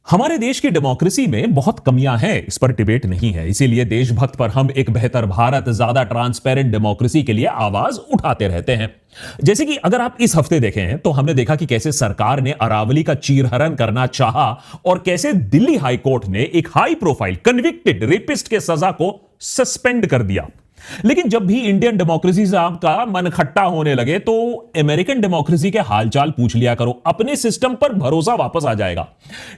हमारे देश की डेमोक्रेसी में बहुत कमियां हैं, इस पर डिबेट नहीं है। इसीलिए देशभक्त पर हम एक बेहतर भारत, ज्यादा ट्रांसपेरेंट डेमोक्रेसी के लिए आवाज उठाते रहते हैं। जैसे कि अगर आप इस हफ्ते देखें हैं तो हमने देखा कि कैसे सरकार ने अरावली का चीरहरण करना चाहा और कैसे दिल्ली हाई कोर्ट ने एक हाई प्रोफाइल कन्विक्टेड रेपिस्ट के सजा को सस्पेंड कर दिया। लेकिन जब भी इंडियन डेमोक्रेसी से आपका मन खट्टा होने लगे तो अमेरिकन डेमोक्रेसी के हालचाल पूछ लिया करो, अपने सिस्टम पर भरोसा वापस आ जाएगा।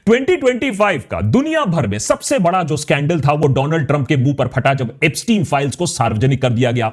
2025 का दुनिया भर में सबसे बड़ा जो स्कैंडल था वो डोनाल्ड ट्रंप के मुंह पर फटा जब एप्स्टीन फाइल्स को सार्वजनिक कर दिया गया।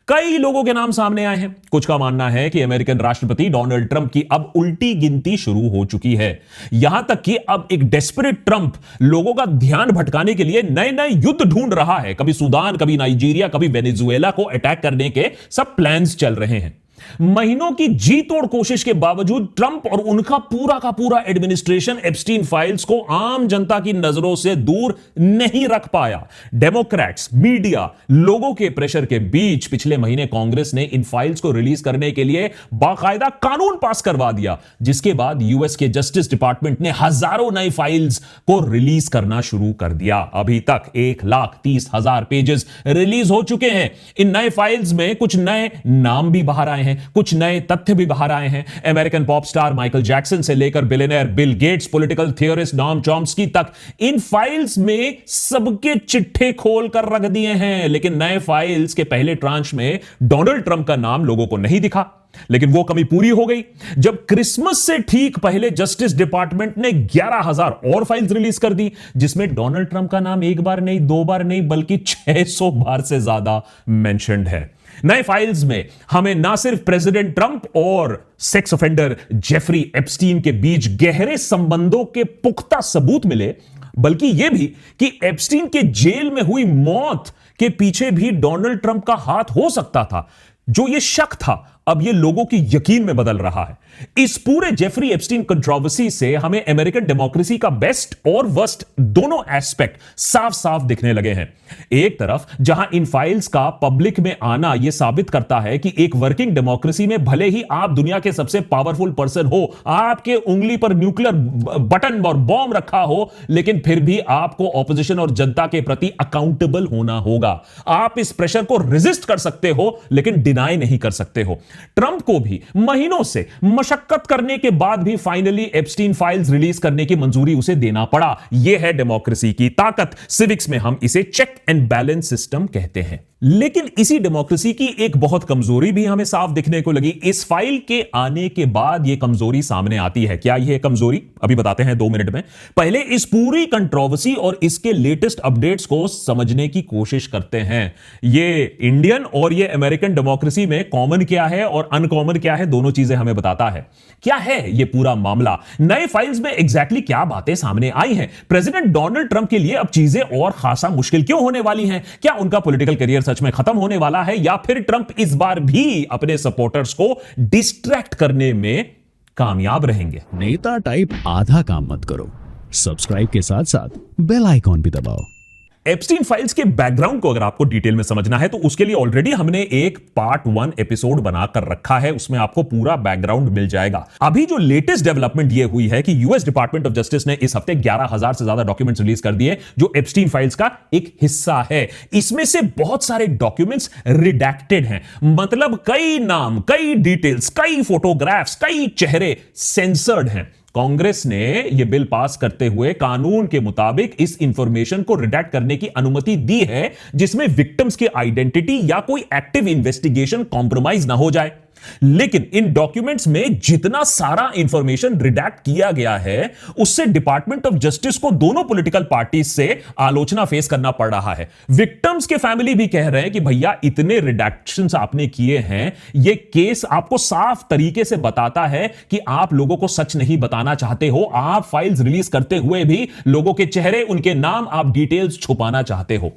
कई लोगों के नाम सामने आए हैं। कुछ का मानना है कि अमेरिकन राष्ट्रपति डोनाल्ड ट्रंप की अब उल्टी गिनती शुरू हो चुकी है। यहां तक कि अब एक डेस्परेट ट्रंप लोगों का ध्यान भटकाने के लिए नए नए युद्ध ढूंढ रहा है। कभी सूडान, कभी नाइजीरिया, कभी वेनेजुएला को अटैक करने के सब प्लान्स चल रहे हैं। महीनों की जी तोड़ कोशिश के बावजूद ट्रंप और उनका पूरा का पूरा एडमिनिस्ट्रेशन एप्स्टीन फाइल्स को आम जनता की नजरों से दूर नहीं रख पाया। डेमोक्रेट्स, मीडिया, लोगों के प्रेशर के बीच पिछले महीने कांग्रेस ने इन फाइल्स को रिलीज करने के लिए बाकायदा कानून पास करवा दिया, जिसके बाद यूएस के जस्टिस डिपार्टमेंट ने हजारों नई फाइल्स को रिलीज करना शुरू कर दिया। अभी तक 1,30,000 पेजेस रिलीज हो चुके हैं। इन नए फाइल्स में कुछ नए नाम भी बाहर आए हैं, कुछ नए तथ्य भी बाहर आए हैं। American pop star Michael Jackson से लेकर billionaire Bill Gates, political theorist Noam Chomsky तक इन फाइल्स में सबके चिट्ठे खोल कर रख दिए हैं। लेकिन नए फाइल्स के पहले ट्रांच में डोनाल्ड ट्रंप का नाम लोगों को नहीं दिखा। लेकिन वो कमी पूरी हो गई जब क्रिसमस से ठीक पहले जस्टिस डिपार्टमेंट ने 11,000 और फाइल्स रिलीज कर दी, जिसमें डोनाल्ड ट्रंप का नाम एक बार नहीं, दो बार नहीं, बल्कि 600 बार से ज्यादा मेंशन्ड है। नए फाइल्स में हमें ना सिर्फ प्रेसिडेंट ट्रंप और सेक्स ऑफेंडर जेफरी एप्स्टीन के बीच गहरे संबंधों के पुख्ता सबूत मिले, बल्कि यह भी कि एप्स्टीन के जेल में हुई मौत के पीछे भी डोनाल्ड ट्रंप का हाथ हो सकता था। जो यह शक था अब यह लोगों की यकीन में बदल रहा है। इस पूरे जेफरी एप्स्टीन कंट्रोवर्सी से हमें अमेरिकन डेमोक्रेसी का बेस्ट और वर्स्ट दोनों एस्पेक्ट साफ साफ दिखने लगे हैं। एक तरफ जहां इन फाइल्स का पब्लिक में आना यह साबित करता है कि एक वर्किंग डेमोक्रेसी में भले ही आप दुनिया के सबसे पावरफुल पर्सन हो, आपके उंगली पर न्यूक्लियर बटन और बॉम्ब रखा हो, लेकिन फिर भी आपको ऑपोजिशन और जनता के प्रति अकाउंटेबल होना होगा। आप इस प्रेशर को रेजिस्ट कर सकते हो लेकिन डिनाई नहीं कर सकते हो। ट्रंप को भी महीनों से मशक्कत करने के बाद भी फाइनली एप्स्टीन फाइल्स रिलीज करने की मंजूरी उसे देना पड़ा। यह है डेमोक्रेसी की ताकत। सिविक्स में हम इसे चेक एंड बैलेंस सिस्टम कहते हैं। लेकिन इसी डेमोक्रेसी की एक बहुत कमजोरी भी हमें साफ दिखने को लगी। इस फाइल के आने के बाद यह कमजोरी सामने आती है। क्या यह कमजोरी? अभी बताते हैं 2 मिनट में। पहले इस पूरी कंट्रोवर्सी और इसके लेटेस्ट अपडेट्स को समझने की कोशिश करते हैं। यह इंडियन और यह अमेरिकन डेमोक्रेसी में कॉमन क्या है और अनकॉमन क्या है, दोनों चीजें हमें बताता है। क्या है यह पूरा मामला? नए फाइल्स में एग्जैक्टली क्या बातें सामने आई हैं? प्रेसिडेंट डोनाल्ड ट्रंप के लिए अब चीजें और खासा मुश्किल क्यों होने वाली हैं? क्या उनका पॉलिटिकल करियर सच में खत्म होने वाला है या फिर ट्रंप इस बार भी अपने सपोर्टर्स को डिस्ट्रैक्ट करने में कामयाब रहेंगे? नेता टाइप आधा काम मत करो, सब्सक्राइब के साथ साथ बेल आइकॉन भी दबाओ। एप्स्टीन फाइल्स के बैकग्राउंड को अगर आपको डिटेल में समझना है तो उसके लिए ऑलरेडी हमने एक पार्ट 1 एपिसोड बनाकर रखा है, उसमें आपको पूरा बैकग्राउंड मिल जाएगा। अभी जो लेटेस्ट डेवलपमेंट ये हुई है कि यूएस डिपार्टमेंट ऑफ जस्टिस ने इस हफ्ते 11,000 से ज्यादा डॉक्यूमेंट्स रिलीज कर दिए जो एप्स्टीन फाइल्स का एक हिस्सा है। इसमें से बहुत सारे डॉक्यूमेंट्स रिडैक्टेड हैं, मतलब कई नाम, कई डिटेल्स, कई फोटोग्राफ्स, कई चेहरे सेंसर्ड हैं। कांग्रेस ने यह बिल पास करते हुए कानून के मुताबिक इस इंफॉर्मेशन को रिडैक्ट करने की अनुमति दी है, जिसमें विक्टिम्स की आइडेंटिटी या कोई एक्टिव इन्वेस्टिगेशन कॉम्प्रोमाइज ना हो जाए। लेकिन इन डॉक्यूमेंट्स में जितना सारा इंफॉर्मेशन रिडैक्ट किया गया है, उससे डिपार्टमेंट ऑफ जस्टिस को दोनों पॉलिटिकल पार्टी से आलोचना फेस करना पड़ रहा है। विक्टिम्स के फैमिली भी कह रहे हैं कि भैया इतने रिडक्शंस आपने किए हैं, यह केस आपको साफ तरीके से बताता है कि आप लोगों को सच नहीं बताना चाहते हो। आप फाइल्स रिलीज करते हुए भी लोगों के चेहरे, उनके नाम, आप डिटेल्स छुपाना चाहते हो।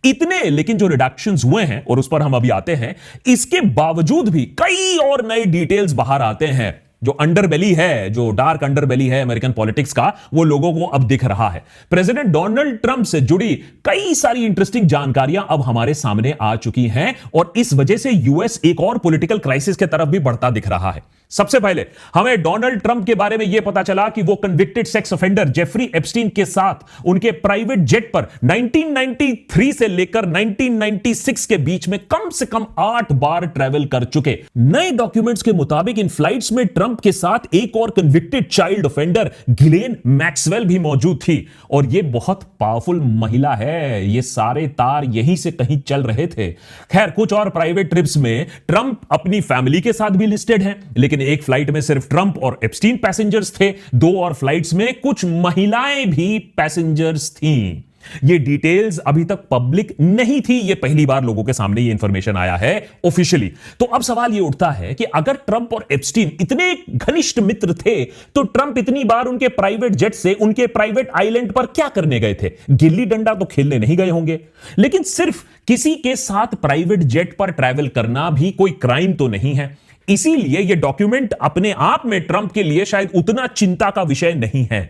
इतने लेकिन जो रिडक्शंस हुए हैं, और उस पर हम अभी आते हैं, इसके बावजूद भी कई और नए डिटेल्स बाहर आते हैं जो अंडरबेली है, जो डार्क अंडरबेली है अमेरिकन पॉलिटिक्स का, वो लोगों को अब दिख रहा है। प्रेसिडेंट डोनाल्ड ट्रंप से जुड़ी कई सारी इंटरेस्टिंग जानकारियां अब हमारे सामने आ चुकी हैं और इस वजह से यूएस एक और पॉलिटिकल क्राइसिस के तरफ भी बढ़ता दिख रहा है। सबसे पहले हमें डोनाल्ड ट्रंप के बारे में यह पता चला कि वो convicted sex offender Jeffrey Epstein के साथ उनके प्राइवेट जेट पर 1993 से लेकर 1996 के बीच में कम से कम 8 बार ट्रैवल कर चुके। नए डॉक्यूमेंट्स के मुताबिक इन फ्लाइट्स में ट्रंप के साथ एक और convicted child offender Ghislaine Maxwell भी मौजूद थी और यह बहुत पावरफुल महिला है। ये सारे तार यहीं से कहीं चल रहे थे। खैर, कुछ और प्राइवेट ट्रिप्स में ट्रंप अपनी फैमिली के साथ भी लिस्टेड हैं, लेकिन एक फ्लाइट में सिर्फ ट्रंप और एप्स्टीन पैसेंजर्स थे। 2 और फ्लाइट्स में कुछ महिलाएं भी पैसेंजर्स थीं। ये डिटेल्स अभी तक पब्लिक नहीं थी, ये पहली बार लोगों के सामने ये इंफॉर्मेशन आया है ऑफिशियली। तो अब सवाल ये उठता है कि अगर ट्रंप और एप्स्टीन इतने घनिष्ठ मित्र थे तो ट्रंप इतनी बार उनके प्राइवेट जेट से उनके प्राइवेट आइलैंड पर क्या करने गए थे? गिल्ली डंडा तो खेलने नहीं गए होंगे, लेकिन सिर्फ किसी के साथ प्राइवेट जेट पर ट्रैवल करना भी कोई क्राइम तो नहीं है। इसीलिए यह डॉक्यूमेंट अपने आप में ट्रंप के लिए शायद उतना चिंता का विषय नहीं है।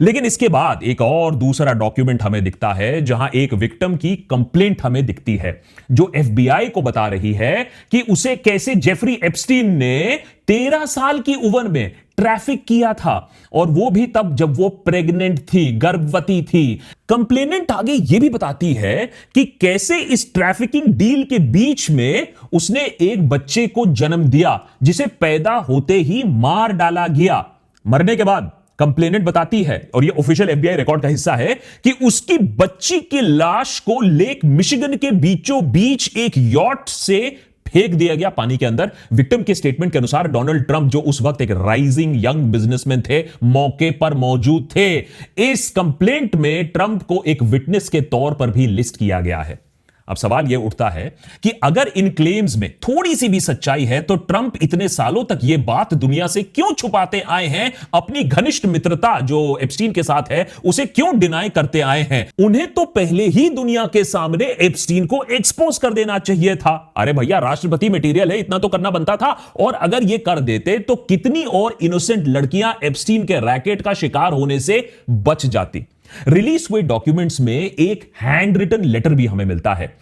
लेकिन इसके बाद एक और दूसरा डॉक्यूमेंट हमें दिखता है जहां एक विक्टिम की कंप्लेंट हमें दिखती है जो एफबीआई को बता रही है कि उसे कैसे जेफरी एप्स्टीन ने 13 साल की उम्र में ट्रैफिक किया था और वो भी तब जब वो प्रेग्नेंट थी, गर्भवती थी। कंप्लेनेंट आगे ये भी बताती है कि कैसे इस ट्रैफिकिंग डील के बीच में उसने एक बच्चे को जन्म दिया जिसे पैदा होते ही मार डाला गया। मरने के बाद कंप्लेनेंट बताती है, और ये ऑफिशियल एफबीआई रिकॉर्ड का हिस्सा है, कि उसकी बच्ची की लाश को लेक मिशिगन के बीचों बीच एक यॉट से फेंक दिया गया पानी के अंदर। विक्टिम के स्टेटमेंट के अनुसार डोनाल्ड ट्रंप, जो उस वक्त एक राइजिंग यंग बिजनेसमैन थे, मौके पर मौजूद थे। इस कंप्लेंट में ट्रंप को एक विटनेस के तौर पर भी लिस्ट किया गया है। अब सवाल यह उठता है कि अगर इन क्लेम्स में थोड़ी सी भी सच्चाई है तो ट्रंप इतने सालों तक यह बात दुनिया से क्यों छुपाते आए हैं? अपनी घनिष्ठ मित्रता जो एप्स्टीन के साथ है उसे क्यों डिनाई करते आए हैं? उन्हें तो पहले ही दुनिया के सामने एप्स्टीन को एक्सपोज कर देना चाहिए था। अरे भैया, राष्ट्रपति मटेरियल है, इतना तो करना बनता था। और अगर यह कर देते तो कितनी और इनोसेंट लड़कियां एप्स्टीन के रैकेट का शिकार होने से बच जाती। रिलीज हुए डॉक्यूमेंट्स में एक हैंड रिटन लेटर भी हमें मिलता है।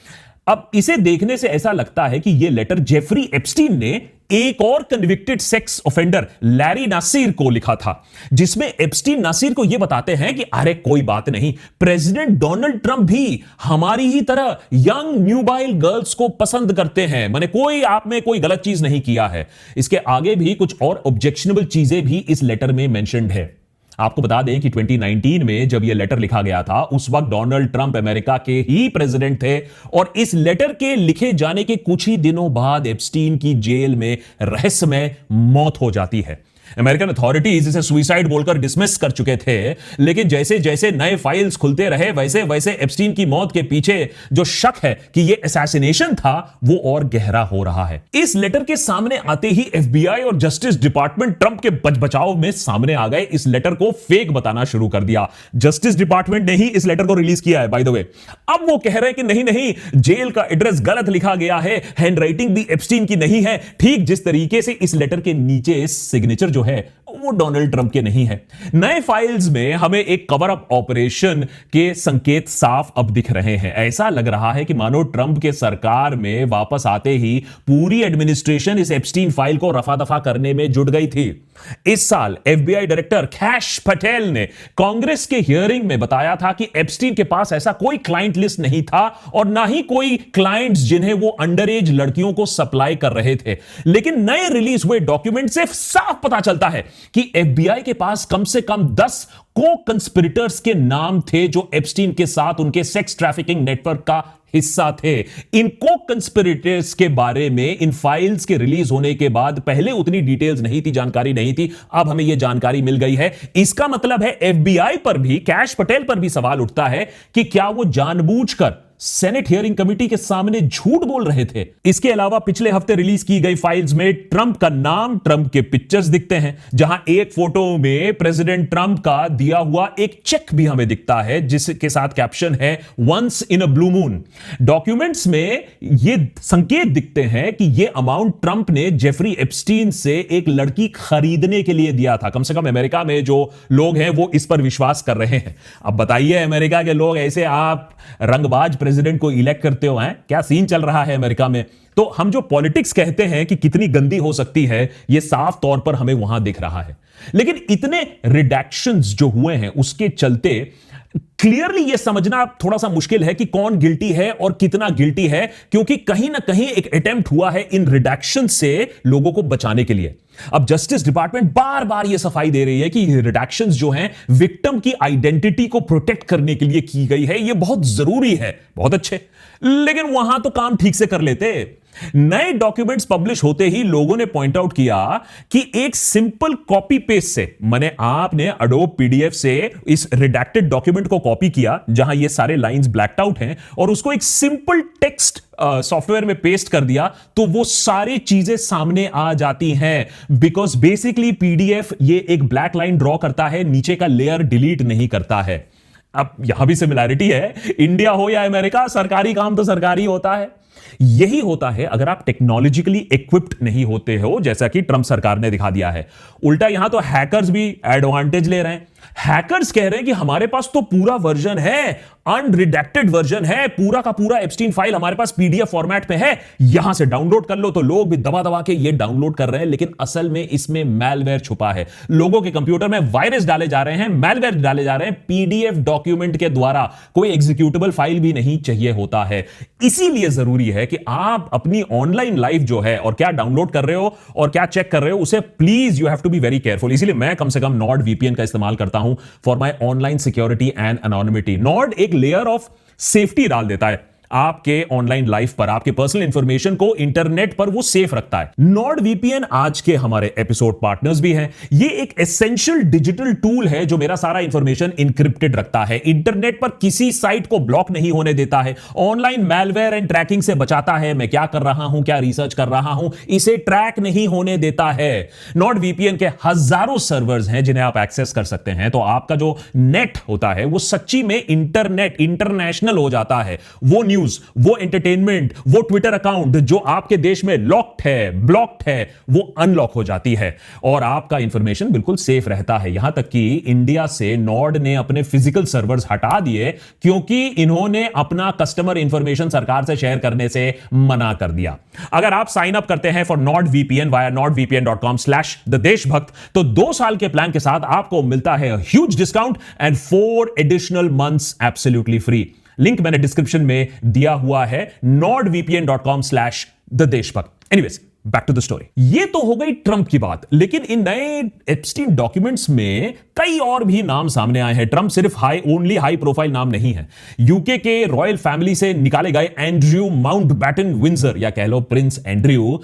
अब इसे देखने से ऐसा लगता है कि यह लेटर जेफरी एप्स्टीन ने एक और convicted sex offender Larry Nassar को लिखा था, जिसमें एप्स्टीन नासिर को यह बताते हैं कि अरे कोई बात नहीं, प्रेसिडेंट डोनाल्ड ट्रंप भी हमारी ही तरह यंग न्यूबाइल गर्ल्स को पसंद करते हैं, माने कोई आप में कोई गलत चीज नहीं किया है। इसके आगे भी कुछ और ऑब्जेक्शनेबल चीजें भी इस लेटर में मेंशन्ड है। आपको बता दें कि 2019 में जब यह लेटर लिखा गया था उस वक्त डोनाल्ड ट्रंप अमेरिका के ही प्रेसिडेंट थे और इस लेटर के लिखे जाने के कुछ ही दिनों बाद एप्स्टीन की जेल में रहस्यमय मौत हो जाती है। अमेरिकन अथॉरिटीज इसे सुसाइड बोलकर डिसमिस कर चुके थे, लेकिन जैसे जैसे नए फाइल्स खुलते रहे वैसे वैसे एप्स्टीन की मौत के पीछे जो शक है कि यह असैसिनेशन था वो और गहरा हो रहा है। इस लेटर के सामने आते ही एफबीआई और जस्टिस डिपार्टमेंट ट्रंप के बचाव में सामने आ गए, इस लेटर को फेक बताना शुरू कर दिया। जस्टिस डिपार्टमेंट ने ही इस लेटर को रिलीज किया है बाय द वे। अब वो कह रहे हैं कि नहीं नहीं, जेल का एड्रेस गलत लिखा गया है, हैंडराइटिंग भी एप्स्टीन की नहीं है, ठीक जिस तरीके से इस लेटर के नीचे सिग्नेचर जो है वो डोनाल्ड ट्रंप के नहीं है। नए फाइल्स में हमें एक कवर अप ऑपरेशन के संकेत साफ अब दिख रहे हैं। ऐसा लग रहा है कि मानो ट्रंप के सरकार में वापस आते ही पूरी एडमिनिस्ट्रेशन इस एप्स्टीन फाइल को रफा दफा करने में जुट गई थी। इस साल एफबीआई डायरेक्टर कैश पटेल ने कांग्रेस के हियरिंग में बताया था कि एप्स्टीन के पास ऐसा कोई क्लाइंट लिस्ट नहीं था और ना ही कोई क्लाइंट्स जिन्हें वो अंडर एज लड़कियों को सप्लाई कर रहे थे। लेकिन नए रिलीज हुए डॉक्यूमेंट से साफ पता चलता है कि एफबीआई के पास कम से कम 10 को-कंस्पिरेटर्स के नाम थे जो एप्स्टीन के साथ उनके सेक्स ट्रैफिकिंग नेटवर्क का हिस्सा थे। इन को-कंस्पिरेटर्स के बारे में इन फाइल्स के रिलीज होने के बाद पहले उतनी डिटेल्स नहीं थी, जानकारी नहीं थी। अब हमें यह जानकारी मिल गई है। इसका मतलब है एफबीआई पर भी, कैश पटेल पर भी सवाल उठता है कि क्या वो जानबूझकर सेनेट हियरिंग कमेटी के सामने झूठ बोल रहे थे। इसके अलावा पिछले हफ्ते रिलीज की गई फाइल्स में ट्रंप का नाम, ट्रंप के पिक्चर्स दिखते हैं, जहां एक फोटो में प्रेसिडेंट ट्रंप का दिया हुआ एक चेक भी हमें दिखता है जिसके साथ कैप्शन है once in a blue moon. Documents में ये संकेत दिखते हैं कि ये अमाउंट ट्रंप ने जेफरी एप्स्टीन से एक लड़की खरीदने के लिए दिया था। कम से कम अमेरिका में जो लोग हैं वो इस पर विश्वास कर रहे हैं। अब बताइए अमेरिका के लोग, ऐसे आप रंगबाज प्रेसिडेंट को इलेक्ट करते हो हैं? क्या सीन चल रहा है अमेरिका में? तो हम जो पॉलिटिक्स कहते हैं कि कितनी गंदी हो सकती है, यह साफ तौर पर हमें वहां दिख रहा है। लेकिन इतने रिडक्शंस जो हुए हैं उसके चलते क्लियरली यह समझना थोड़ा सा मुश्किल है कि कौन गिल्टी है और कितना गिल्टी है, क्योंकि कहीं ना कहीं एक अटेम्प्ट हुआ है इन रिडक्शन से लोगों को बचाने के लिए। अब जस्टिस डिपार्टमेंट बार बार यह सफाई दे रही है कि रिडक्शंस जो हैं विक्टिम की आइडेंटिटी को प्रोटेक्ट करने के लिए की गई है, यह बहुत जरूरी है। बहुत अच्छे, लेकिन वहां तो काम ठीक से कर लेते। नए डॉक्यूमेंट्स पब्लिश होते ही लोगों ने पॉइंट आउट किया कि एक सिंपल कॉपी पेस्ट से, माने आपने अडोब पीडीएफ से इस रिडैक्टेड डॉक्यूमेंट को कॉपी किया जहां ये सारे लाइंस ब्लैक्ड आउट हैं, और उसको एक सिंपल टेक्स्ट सॉफ्टवेयर में पेस्ट कर दिया तो वो सारी चीजें सामने आ जाती हैं। बिकॉज बेसिकली पीडीएफ ये एक ब्लैक लाइन ड्रॉ करता है, नीचे का लेयर डिलीट नहीं करता है। अब यहां भी सिमिलैरिटी है, इंडिया हो या अमेरिका, सरकारी काम तो सरकारी होता है। यही होता है अगर आप टेक्नोलॉजिकली इक्विप्ड नहीं होते हो, जैसा कि ट्रंप सरकार ने दिखा दिया है। उल्टा यहां तो हैकर्स भी एडवांटेज ले रहे हैं। हैकर्स कह रहे हैं कि हमारे पास तो पूरा वर्जन है, अनरिडेक्टेड वर्जन है, पूरा का पूरा एप्स्टीन फाइल हमारे पास पीडीएफ फॉर्मेट में है, यहां से डाउनलोड कर लो। तो लोग भी दबा दबा के ये डाउनलोड कर रहे हैं, लेकिन असल में इसमें मैलवेयर छुपा है। लोगों के कंप्यूटर में वायरस डाले जा रहे हैं, मैलवेयर डाले जा रहे हैं। पीडीएफ डॉक्यूमेंट के द्वारा कोई एग्जीक्यूटेबल फाइल भी नहीं चाहिए होता है। इसीलिए जरूरी है कि आप अपनी ऑनलाइन लाइफ जो है और क्या डाउनलोड कर रहे हो और क्या चेक कर रहे हो, उसे please you have to be very careful. इसीलिए मैं कम से कम नॉर्ड वीपीएन का इस्तेमाल करता हूं for my online security and anonymity. Nord एक लेयर ऑफ सेफ्टी डाल देता है आपके ऑनलाइन लाइफ पर, आपके पर्सनल इंफॉर्मेशन को इंटरनेट पर वो सेफ रखता है। नॉर्ड वीपीएन आज के हमारे एपिसोड पार्टनर्स भी हैं। ये एक एसेंशियल डिजिटल टूल है जो मेरा सारा इंफॉर्मेशन इंक्रिप्टेड रखता है, इंटरनेट पर किसी साइट को ब्लॉक नहीं होने देता है, ऑनलाइन मैलवेयर एंड ट्रैकिंग से बचाता है। मैं क्या कर रहा हूं, क्या रिसर्च कर रहा हूं, इसे ट्रैक नहीं होने देता है। नॉर्ड वीपीएन के हजारों सर्वर्स हैं जिन्हें आप एक्सेस कर सकते हैं, तो आपका जो नेट होता है वो सच्ची में इंटरनेट इंटरनेशनल हो जाता है। वो न्यूज, वो एंटरटेनमेंट, वो ट्विटर अकाउंट जो आपके देश में लॉक्ड है, ब्लॉक्ड है, वो अनलॉक हो जाती है और आपका इंफॉर्मेशन बिल्कुल सेफ रहता है। यहां तक कि इंडिया से नॉर्ड ने अपने फिजिकल सर्वर्स हटा दिए क्योंकि इन्होंने अपना कस्टमर इंफॉर्मेशन सरकार से शेयर करने से मना कर दिया। अगर आप साइन अप करते हैं for Nord VPN via nordvpn.com/thedeshbhakt तो 2 साल के प्लान के साथ आपको मिलता है huge discount and 4 additional months absolutely free. Link मैंने डिस्क्रिप्शन में दिया हुआ है, nordvpn.com/thedeshbhakt। Anyways, back to the story. ये तो हो गई ट्रंप की बात, लेकिन इन नए एप्स्टीन डॉक्यूमेंट्स में कई और भी नाम सामने आए हैं। ट्रंप सिर्फ ओनली हाई प्रोफाइल नाम नहीं है। यूके के रॉयल फैमिली से निकाले गए एंड्रयू माउंटबैटन विंडसर, या कह लो प्रिंस एंड्रयू,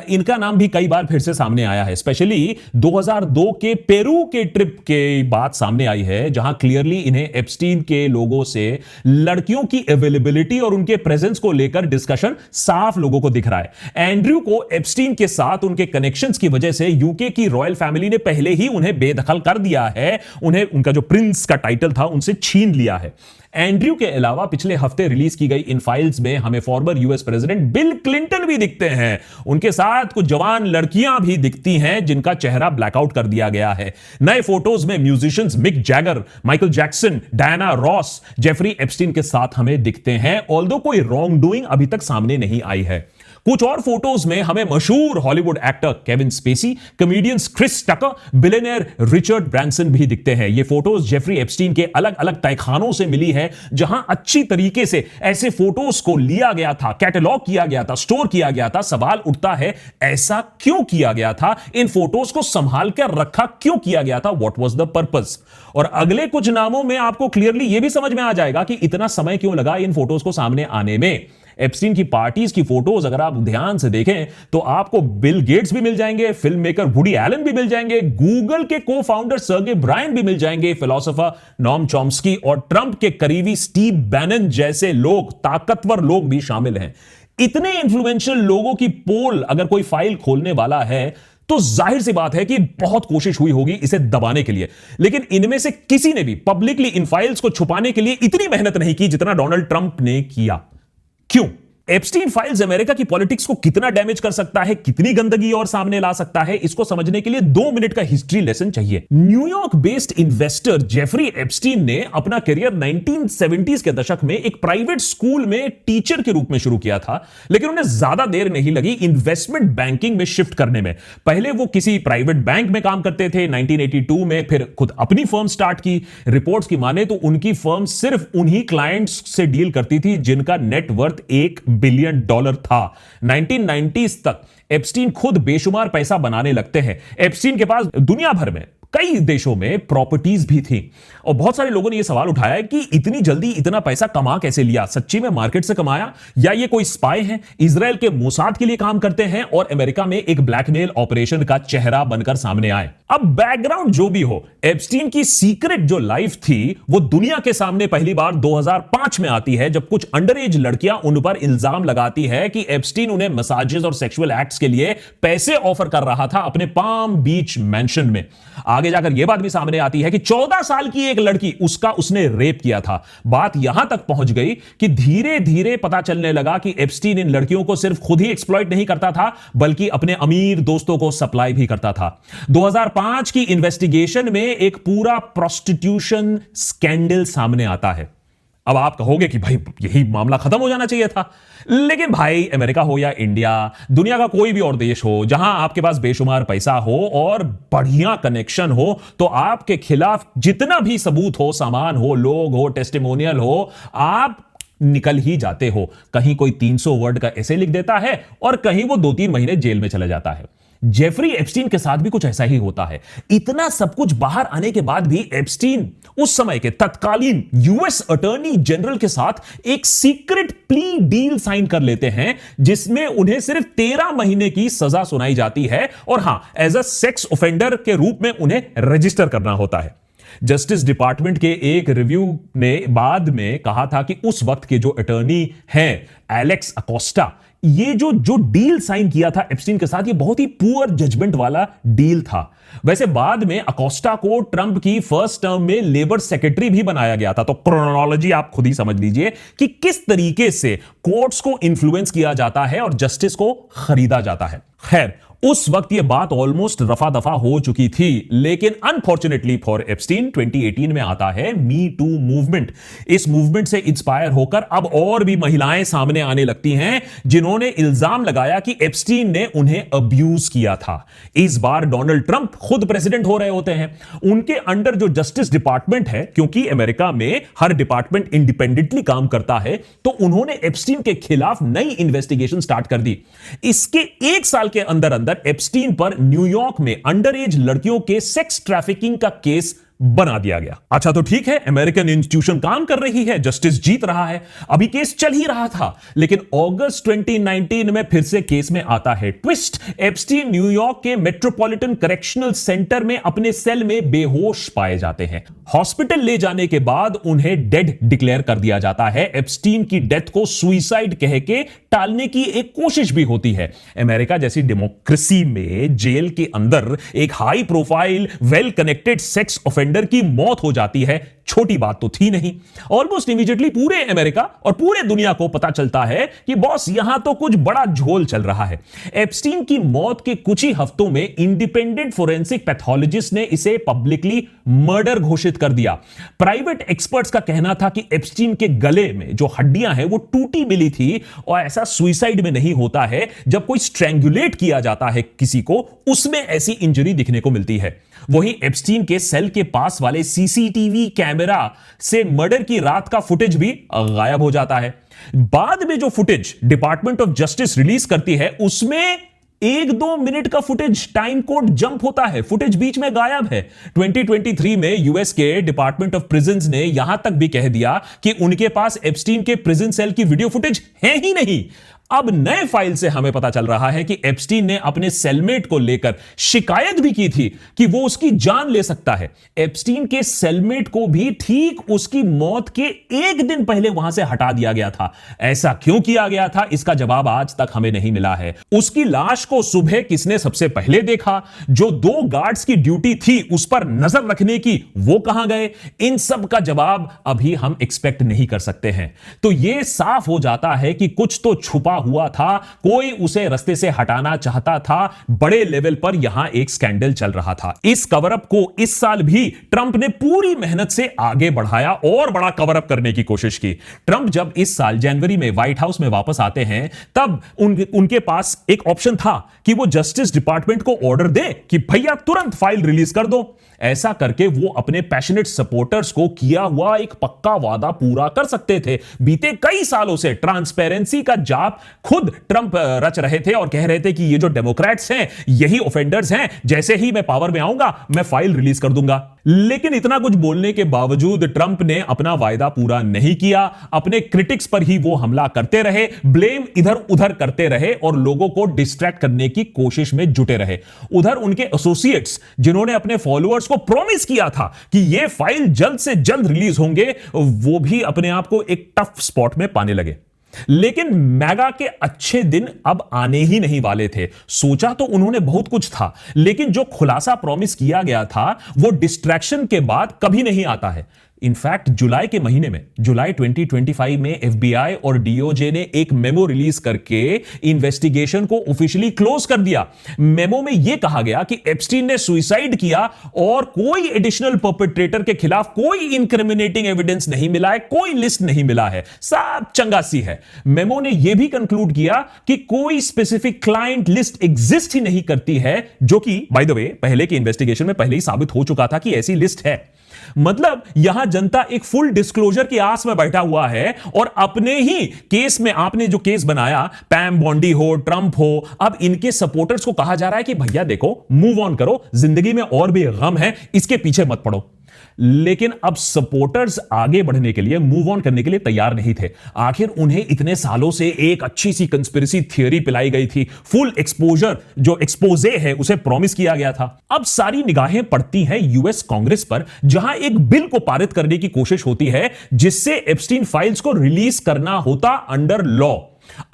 इनका नाम भी कई बार फिर से सामने आया है। स्पेशली 2002 के पेरू के ट्रिप के बात सामने आई है, जहां क्लियरली इन्हें एप्स्टीन के लोगों से लड़कियों की अवेलेबिलिटी और उनके प्रेजेंस को लेकर डिस्कशन साफ लोगों को दिख रहा है। एंड्रयू को एप्स्टीन के साथ उनके कनेक्शंस की वजह से यूके की रॉयल फैमिली ने पहले ही उन्हें बेदखल कर दिया है, उन्हें उनका जो प्रिंस का टाइटल था उनसे छीन लिया है। एंड्रयू के अलावा पिछले हफ्ते रिलीज की गई इन फाइल्स में हमें former US president bill Clinton भी दिखते हैं। उनके साथ कुछ जवान लड़कियां भी दिखती हैं जिनका चेहरा ब्लैकआउट कर दिया गया है। नए फोटोज में musicians Mick Jagger, Michael Jackson, Diana Ross, Jeffrey Epstein के साथ हमें दिखते हैं, ऑल्दो कोई रॉन्ग डूइंग अभी तक सामने नहीं आई है। कुछ और फोटोज में हमें मशहूर Hollywood actor Kevin Spacey, comedians Chris Tucker, billionaire Richard Branson भी दिखते हैं। ये फोटोज जेफरी एप्स्टीन के अलग अलग तहखानों से मिली है, जहां अच्छी तरीके से ऐसे फोटोज को लिया गया था, कैटलॉग किया गया था, स्टोर किया गया था। सवाल उठता है, ऐसा क्यों किया गया था? इन फोटोज को संभाल कर रखा क्यों किया गया था? What was the purpose? और अगले कुछ नामों में आपको क्लियरली यह भी समझ में आ जाएगा कि इतना समय क्यों लगा इन फोटोज को सामने आने में। एप्स्टीन की पार्टीज की फोटोज अगर आप ध्यान से देखें तो आपको बिल गेट्स भी मिल जाएंगे, फिल्म मेकर वुडी एलन भी मिल जाएंगे, गूगल के को फाउंडर सर्गे ब्रायन भी मिल जाएंगे, फिलोसोफर नॉम चॉम्स्की और ट्रंप के करीबी स्टीव बैनन जैसे लोग, ताकतवर लोग भी शामिल हैं। इतने इन्फ्लुएंशियल लोगों की पोल अगर कोई फाइल खोलने वाला है तो जाहिर सी बात है कि बहुत कोशिश हुई होगी इसे दबाने के लिए, लेकिन इनमें से किसी ने भी पब्लिकली इन फाइल्स को छुपाने के लिए इतनी मेहनत नहीं की जितना डोनाल्ड ट्रंप ने किया। क्यों? एप्स्टीन फाइल्स अमेरिका की पॉलिटिक्स को कितना डैमेज कर सकता है, कितनी गंदगी और सामने ला सकता है, इसको समझने के लिए 2 मिनट का हिस्ट्री लेसन चाहिए। New York based investor Jeffrey Epstein ने अपना करियर 1970s के दशक में एक प्राइवेट स्कूल में टीचर के रूप में शुरू किया था, लेकिन उन्हें ज्यादा देर नहीं लगी इन्वेस्टमेंट बैंकिंग में शिफ्ट करने में। पहले वो किसी प्राइवेट बैंक में काम करते थे, 1982 में फिर खुद अपनी फर्म स्टार्ट की। रिपोर्ट्स की माने तो उनकी फर्म सिर्फ उन्हीं क्लाइंट्स से डील करती थी जिनका नेटवर्थ $1 बिलियन था। 1990s तक एप्स्टीन खुद बेशुमार पैसा बनाने लगते हैं। एप्स्टीन के पास दुनिया भर में कई देशों में प्रॉपर्टीज भी थी और बहुत सारे लोगों ने यह सवाल उठाया कि इतनी जल्दी इतना पैसा कमा कैसे लिया? सच्ची में मार्केट से कमाया या ये कोई स्पाई है, इजराइल के मोसाद के लिए काम करते हैं और अमेरिका में एक ब्लैकमेल ऑपरेशन का चेहरा बनकर सामने आए? अब बैकग्राउंड जो भी हो, एप्स्टीन की सीक्रेट जो लाइफ थी वो दुनिया के सामने पहली बार 2005 में आती है, जब कुछ अंडर एज लड़कियां उन पर इल्जाम लगाती है कि एप्स्टीन उन्हें मसाजेस और सेक्सुअल एक्ट्स के लिए पैसे ऑफर कर रहा था अपने पाम बीच मैंशन में। आगे जाकर यह बात भी सामने आती है कि 14 साल की एक लड़की उसने रेप किया था। बात यहां तक पहुंच गई कि धीरे धीरे पता चलने लगा कि एप्स्टीन इन लड़कियों को सिर्फ खुद ही एक्सप्लॉइट नहीं करता था बल्कि अपने अमीर दोस्तों को सप्लाई भी करता था। 2005 की इन्वेस्टिगेशन में एक पूरा प्रोस्टिट्यूशन स्कैंडल सामने आता है। अब आप कहोगे कि भाई यही मामला खत्म हो जाना चाहिए था, लेकिन भाई अमेरिका हो या इंडिया, दुनिया का कोई भी और देश हो, जहां आपके पास बेशुमार पैसा हो और बढ़िया कनेक्शन हो, तो आपके खिलाफ जितना भी सबूत हो, सामान हो, लोग हो, टेस्टिमोनियल हो, आप निकल ही जाते हो। कहीं कोई 300 वर्ड का ऐसे लिख देता है और कहीं वो 2-3 महीने जेल में चला जाता है। जेफरी एप्स्टीन के साथ भी कुछ ऐसा ही होता है। इतना सब कुछ बाहर आने के बाद भी एप्स्टीन उस समय के तत्कालीन यूएस अटॉर्नी जनरल के साथ एक सीक्रेट प्ली डील साइन कर लेते हैं जिसमें उन्हें सिर्फ 13 महीने की सजा सुनाई जाती है और हां, एज अ सेक्स ऑफेंडर के रूप में उन्हें रजिस्टर करना होता है। जस्टिस डिपार्टमेंट के एक रिव्यू ने बाद में कहा था कि उस वक्त के जो अटॉर्नी हैं एलेक्स अकोस्टा, ये जो डील साइन किया था एप्स्टीन के साथ, ये बहुत ही पुअर जजमेंट वाला डील था। वैसे बाद में अकोस्टा को ट्रंप की फर्स्ट टर्म में लेबर सेक्रेटरी भी बनाया गया था। तो क्रोनोलॉजी आप खुद ही समझ लीजिए कि किस तरीके से कोर्ट्स को इन्फ्लुएंस किया जाता है और जस्टिस को खरीदा जाता है। खैर, उस वक्त यह बात ऑलमोस्ट रफा दफा हो चुकी थी, लेकिन अनफॉर्चुनेटली फॉर एप्स्टीन 2018 में आता है मी टू मूवमेंट। इस मूवमेंट से इंस्पायर होकर अब और भी महिलाएं सामने आने लगती हैं जिन्होंने इल्जाम लगाया कि एप्स्टीन ने उन्हें अब्यूज किया था। इस बार डोनाल्ड ट्रंप खुद प्रेसिडेंट हो रहे होते हैं। उनके अंडर जो जस्टिस डिपार्टमेंट है, क्योंकि अमेरिका में हर डिपार्टमेंट इंडिपेंडेंटली काम करता है, तो उन्होंने एप्स्टीन के खिलाफ नई इन्वेस्टिगेशन स्टार्ट कर दी। इसके 1 साल के अंदर एप्स्टीन पर न्यूयॉर्क में अंडर एज लड़कियों के सेक्स ट्रैफिकिंग का केस बना दिया गया। अच्छा तो ठीक है, अमेरिकन इंस्टीट्यूशन काम कर रही है, जस्टिस जीत रहा है, अभी केस चल ही रहा था, लेकिन अगस्त 2019 में फिर से केस में आता है ट्विस्ट। एप्स्टीन न्यूयॉर्क के मेट्रोपॉलिटन करेक्शनल सेंटर में अपने सेल में बेहोश पाए जाते हैं। हॉस्पिटल ले जाने के बाद उन्हें डेड डिक्लेयर कर दिया जाता है। एप्स्टीन की डेथ को सुइसाइड कह के टालने की एक कोशिश भी होती है। अमेरिका जैसी डेमोक्रेसी में जेल के अंदर एक high profile well connected sex offender की मौत हो जाती है, छोटी बात तो थी नहीं। ऑलमोस्ट इमीडिएटली पूरे अमेरिका और पूरे दुनिया को पता चलता है कि बॉस यहां तो कुछ बड़ा झोल चल रहा है। एप्स्टीन की मौत के कुछ ही हफ्तों में इंडिपेंडेंट फोरेंसिक पैथोलॉजिस्ट ने इसे पब्लिकली मर्डर घोषित कर दिया। प्राइवेट एक्सपर्ट्स का कहना था कि एप्स्टीन के गले में जो हड्डियां हैं वो टूटी मिली थी और ऐसा सुइसाइड में नहीं होता है, जब कोई स्ट्रैंगुलेट किया जाता है किसी को, उसमें ऐसी इंजरी दिखने को मिलती है। वहीं एप्स्टीन के सेल के पास वाले सीसीटीवी कैमरा से मर्डर की रात का फुटेज भी गायब हो जाता है। बाद में जो footage department of justice release करती है उसमें 1-2 मिनट का फुटेज, टाइम कोड जंप होता है, फुटेज बीच में गायब है। 2023 में यूएस के डिपार्टमेंट ऑफ प्रिजन्स ने यहां तक भी कह दिया कि उनके पास एप्स्टीन के प्रिजन सेल की वीडियो फुटेज है ही नहीं। अब नए फाइल से हमें पता चल रहा है कि एप्स्टीन ने अपने सेलमेट को लेकर शिकायत भी की थी कि वो उसकी जान ले सकता है। एप्स्टीन के सेलमेट को भी ठीक उसकी मौत के 1 दिन पहले वहां से हटा दिया गया था। ऐसा क्यों किया गया था, इसका जवाब आज तक हमें नहीं मिला है। उसकी लाश को सुबह किसने सबसे पहले देखा, जो 2 गार्ड्स की ड्यूटी थी उस पर नजर रखने की, वो कहां गए, इन सब का जवाब अभी हम एक्सपेक्ट नहीं कर सकते हैं। तो यह साफ हो जाता है कि कुछ तो छुपा हुआ था, कोई उसे रास्ते से हटाना चाहता था। बड़े लेवल पर यहां एक स्कैंडल चल रहा था। इस कवरअप को इस साल भी ट्रंप ने पूरी मेहनत से आगे बढ़ाया और बड़ा कवरअप करने की कोशिश की। ट्रंप जब इस साल जनवरी में व्हाइट हाउस में वापस आते हैं, तब उनके पास एक ऑप्शन था कि वो जस्टिस डिपार्टमेंट को ऑर्डर दे कि भैया तुरंत फाइल रिलीज कर दो। ऐसा करके वो अपने पैशनेट सपोर्टर्स को किया हुआ एक पक्का वादा पूरा कर सकते थे। बीते कई सालों से ट्रांसपेरेंसी का जाप खुद ट्रंप रच रहे थे और कह रहे थे कि ये जो डेमोक्रेट्स हैं यही ऑफेंडर्स हैं, जैसे ही मैं पावर में आऊंगा मैं फाइल रिलीज कर दूंगा। लेकिन इतना कुछ बोलने के बावजूद ट्रंप ने अपना वायदा पूरा नहीं किया। अपने क्रिटिक्स पर ही वो हमला करते रहे, ब्लेम इधर उधर करते रहे और लोगों को डिस्ट्रैक्ट करने की कोशिश में जुटे रहे। उधर उनके एसोसिएट्स, जिन्होंने अपने फॉलोअर्स को प्रॉमिस किया था कि ये फाइल जल्द से जल्द रिलीज होंगे, वो भी अपने आप को एक टफ स्पॉट में पाने लगे। लेकिन मैगा के अच्छे दिन अब आने ही नहीं वाले थे। सोचा तो उन्होंने बहुत कुछ था, लेकिन जो खुलासा प्रॉमिस किया गया था वो डिस्ट्रैक्शन के बाद कभी नहीं आता है। इनफैक्ट जुलाई के महीने में, जुलाई 2025 में एफबीआई और डीओजे ने एक मेमो रिलीज करके इन्वेस्टिगेशन को ऑफिशियली क्लोज कर दिया। मेमो में यह कहा गया कि एप्स्टीन ने सुसाइड किया और कोई एडिशनल परपेट्रेटर के खिलाफ कोई इंक्रिमिनेटिंग एविडेंस नहीं मिला है, कोई लिस्ट नहीं मिला है, सब चंगासी है। मेमो ने यह भी कंक्लूड किया कि कोई स्पेसिफिक क्लाइंट लिस्ट एग्जिस्ट ही नहीं करती है, जो कि बाय द वे पहले के इन्वेस्टिगेशन में पहले ही साबित हो चुका था कि ऐसी लिस्ट है। मतलब यहां जनता एक फुल डिस्क्लोजर की आस में बैठा हुआ है और अपने ही केस में, आपने जो केस बनाया, पैम बॉन्डी हो, ट्रंप हो, अब इनके सपोर्टर्स को कहा जा रहा है कि भैया देखो, मूव ऑन करो, जिंदगी में और भी गम है, इसके पीछे मत पड़ो। लेकिन अब सपोर्टर्स आगे बढ़ने के लिए, मूव ऑन करने के लिए तैयार नहीं थे। आखिर उन्हें इतने सालों से एक अच्छी सी कंस्पिरेसी थियरी पिलाई गई थी, फुल एक्सपोजर जो एक्सपोजे है उसे प्रॉमिस किया गया था। अब सारी निगाहें पड़ती हैं यूएस कांग्रेस पर, जहां एक बिल को पारित करने की कोशिश होती है जिससे एप्स्टीन फाइल्स को रिलीज करना होता अंडर लॉ।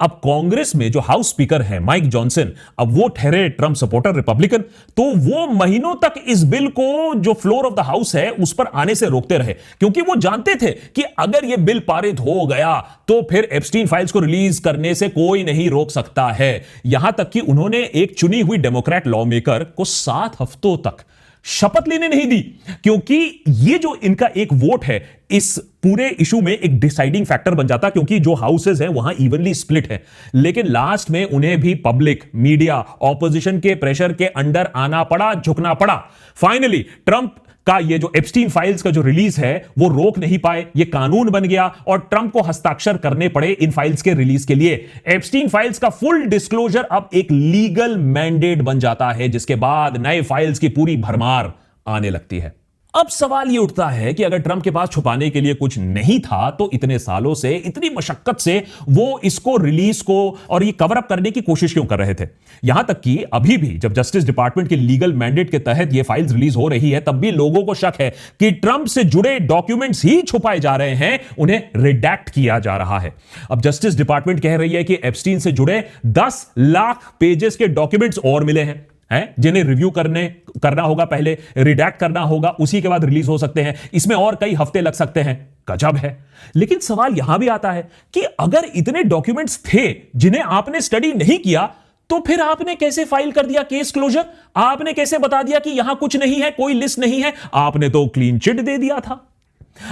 अब कांग्रेस में जो हाउस स्पीकर है माइक जॉनसन, अब वो ठहरे ट्रंप सपोर्टर रिपब्लिकन, तो वो महीनों तक इस बिल को, जो फ्लोर ऑफ द हाउस है, उस पर आने से रोकते रहे, क्योंकि वो जानते थे कि अगर ये बिल पारित हो गया तो फिर एप्स्टीन फाइल्स को रिलीज करने से कोई नहीं रोक सकता है। यहां तक कि उन्होंने एक चुनी हुई डेमोक्रेट लॉ मेकर को 7 हफ्तों तक शपथ लेने नहीं दी, क्योंकि ये जो इनका एक वोट है इस पूरे इशू में एक डिसाइडिंग फैक्टर बन जाता, क्योंकि जो हाउसेस हैं वहां इवनली स्प्लिट है। लेकिन लास्ट में उन्हें भी पब्लिक, मीडिया, ऑपोजिशन के प्रेशर के अंडर आना पड़ा, झुकना पड़ा। फाइनली ट्रंप का ये जो एप्स्टीन फाइल्स का जो रिलीज है वो रोक नहीं पाए, ये कानून बन गया और ट्रंप को हस्ताक्षर करने पड़े इन फाइल्स के रिलीज के लिए। एप्स्टीन फाइल्स का फुल डिस्क्लोजर अब एक लीगल मैंडेट बन जाता है, जिसके बाद नए फाइल्स की पूरी भरमार आने लगती है। अब सवाल यह उठता है कि अगर ट्रंप के पास छुपाने के लिए कुछ नहीं था, तो इतने सालों से, इतनी मशक्कत से वो इसको रिलीज को और ये कवर अप करने की कोशिश क्यों कर रहे थे। यहां तक कि अभी भी जब जस्टिस डिपार्टमेंट के लीगल मैंडेट के तहत ये फाइल्स रिलीज हो रही है, तब भी लोगों को शक है कि ट्रंप से जुड़े डॉक्यूमेंट्स ही छुपाए जा रहे हैं, उन्हें रिडैक्ट किया जा रहा है। अब जस्टिस डिपार्टमेंट कह रही है कि एप्स्टीन से जुड़े 10 लाख पेजेस के डॉक्यूमेंट्स और मिले हैं, जिन्हें रिव्यू करना होगा, पहले रिडैक्ट करना होगा, उसी के बाद रिलीज हो सकते हैं। इसमें और कई हफ्ते लग सकते हैं। गजब है। लेकिन सवाल यहां भी आता है कि अगर इतने डॉक्यूमेंट्स थे जिन्हें आपने स्टडी नहीं किया, तो फिर आपने कैसे फाइल कर दिया केस क्लोजर? आपने कैसे बता दिया कि यहां कुछ नहीं है, कोई लिस्ट नहीं है? आपने तो क्लीन चिट दे दिया था।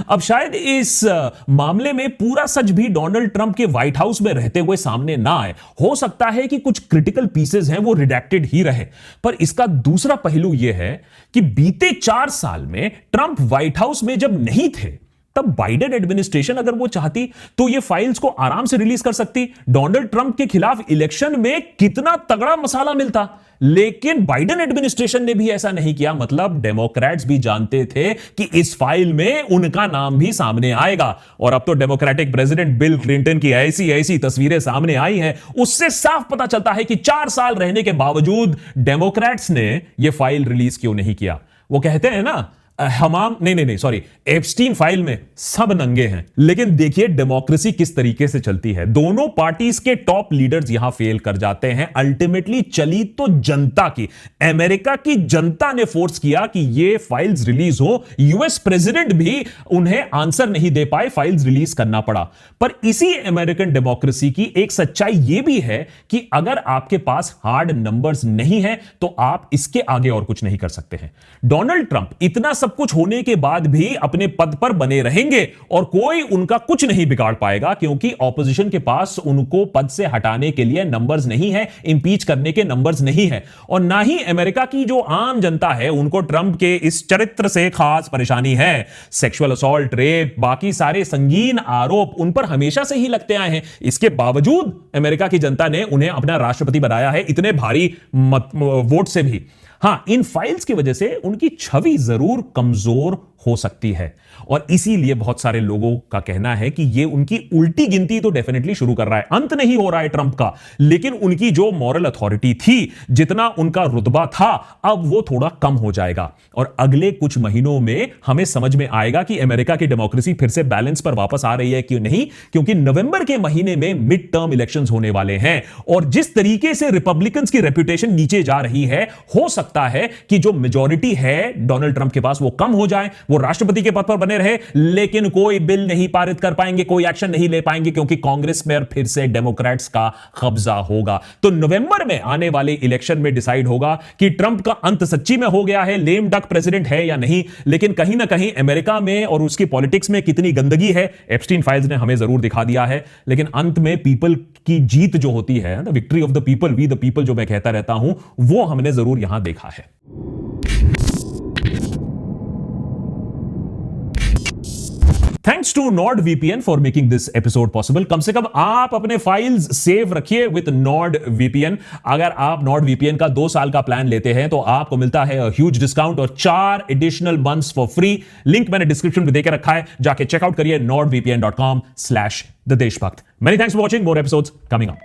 अब शायद इस मामले में पूरा सच भी डोनाल्ड ट्रंप के व्हाइट हाउस में रहते हुए सामने ना आए। हो सकता है कि कुछ क्रिटिकल पीसेस हैं वो रिडैक्टेड ही रहे, पर इसका दूसरा पहलू यह है कि बीते 4 साल में ट्रंप व्हाइट हाउस में जब नहीं थे, तब बाइडेन एडमिनिस्ट्रेशन अगर वो चाहती तो ये फाइल्स को आराम से रिलीज कर सकती। डोनाल्ड ट्रंप के खिलाफ इलेक्शन में कितना तगड़ा मसाला मिलता, लेकिन बाइडेन एडमिनिस्ट्रेशन ने भी ऐसा नहीं किया। मतलब डेमोक्रेट्स भी जानते थे कि इस फाइल में उनका नाम भी सामने आएगा। और अब तो डेमोक्रेटिक प्रेसिडेंट बिल क्लिंटन की ऐसी ऐसी तस्वीरें सामने आई हैं, उससे साफ पता चलता है कि 4 साल रहने के बावजूद डेमोक्रेट्स ने यह फाइल रिलीज क्यों नहीं किया। वो कहते हैं ना, हमाम नहीं सॉरी, एप्स्टीन फाइल में सब नंगे हैं। लेकिन देखिए डेमोक्रेसी किस तरीके से चलती है। दोनों पार्टीज के टॉप लीडर्स यहां फेल कर जाते हैं। अल्टीमेटली चली तो जनता की, अमेरिका की जनता ने फोर्स किया कि ये फाइल्स रिलीज हो। यूएस प्रेसिडेंट भी उन्हें आंसर नहीं दे पाए, फाइल्स रिलीज करना पड़ा। पर इसी अमेरिकन डेमोक्रेसी की एक सच्चाई यह भी है कि अगर आपके पास हार्ड नंबर्स नहीं है तो आप इसके आगे और कुछ नहीं कर सकते हैं। डोनाल्ड ट्रंप इतना सब कुछ होने के बाद भी अपने पद पर बने रहेंगे और कोई उनका कुछ नहीं बिगाड़ पाएगा, क्योंकि ऑपोजिशन के पास उनको पद से हटाने के लिए नंबर्स नहीं है, इंपीच करने के नंबर्स नहीं है। और ना ही अमेरिका की जो आम जनता है उनको ट्रंप के इस चरित्र से खास परेशानी है। सेक्सुअल असॉल्ट, रेप, बाकी सारे संगीन आरोप उन पर हमेशा से ही लगते आए हैं। इसके बावजूद अमेरिका की जनता ने उन्हें अपना राष्ट्रपति बनाया है, इतने भारी वोट से भी। हां, इन फाइल्स की वजह से उनकी छवि जरूर कमजोर हो सकती है और इसीलिए बहुत सारे लोगों का कहना है कि यह उनकी उल्टी गिनती तो डेफिनेटली शुरू कर रहा है। अंत नहीं हो रहा है ट्रंप का, लेकिन उनकी जो मॉरल अथॉरिटी थी, जितना उनका रुतबा था, अब वो थोड़ा कम हो जाएगा। और अगले कुछ महीनों में हमें समझ में आएगा कि अमेरिका की डेमोक्रेसी फिर से बैलेंस पर वापस आ रही है कि नहीं, क्योंकि नवंबर के महीने में मिड टर्म इलेक्शंस होने वाले हैं। और जिस तरीके से रिपब्लिकन्स की रेपुटेशन नीचे जा रही है, हो सकता है कि जो मेजॉरिटी है डोनाल्ड ट्रंप के पास वो कम हो जाए, वो राष्ट्रपति के पद पर बने रहे, लेकिन कोई बिल नहीं पारित कर पाएंगे, कोई एक्शन नहीं ले पाएंगे, क्योंकि कांग्रेस में फिर से डेमोक्रेट्स का कब्जा होगा। तो नवंबर में आने वाले इलेक्शन में डिसाइड होगा कि ट्रंप का अंत सच्ची में हो गया है, लेम डक प्रेसिडेंट है या नहीं। लेकिन कहीं ना कहीं अमेरिका में और उसकी पॉलिटिक्स में कितनी गंदगी है, एप्स्टीन फाइल्स ने हमें जरूर दिखा दिया है। लेकिन अंत में पीपल की जीत जो होती है, the victory of the people, we the people, जो मैं कहता रहता हूं, वो हमने जरूर यहां देखा है। Thanks to NordVPN for making this episode possible. कम से कम आप अपने फाइल्स सेव रखिए विद NordVPN। अगर आप NordVPN का 2 साल का प्लान लेते हैं तो आपको मिलता है ह्यूज डिस्काउंट और 4 additional months for free. Link मैंने डिस्क्रिप्शन में देके रखा है, जाके चेकआउट करिए nordvpn.com/theDeshbhakt। Many thanks for watching. More episodes coming up.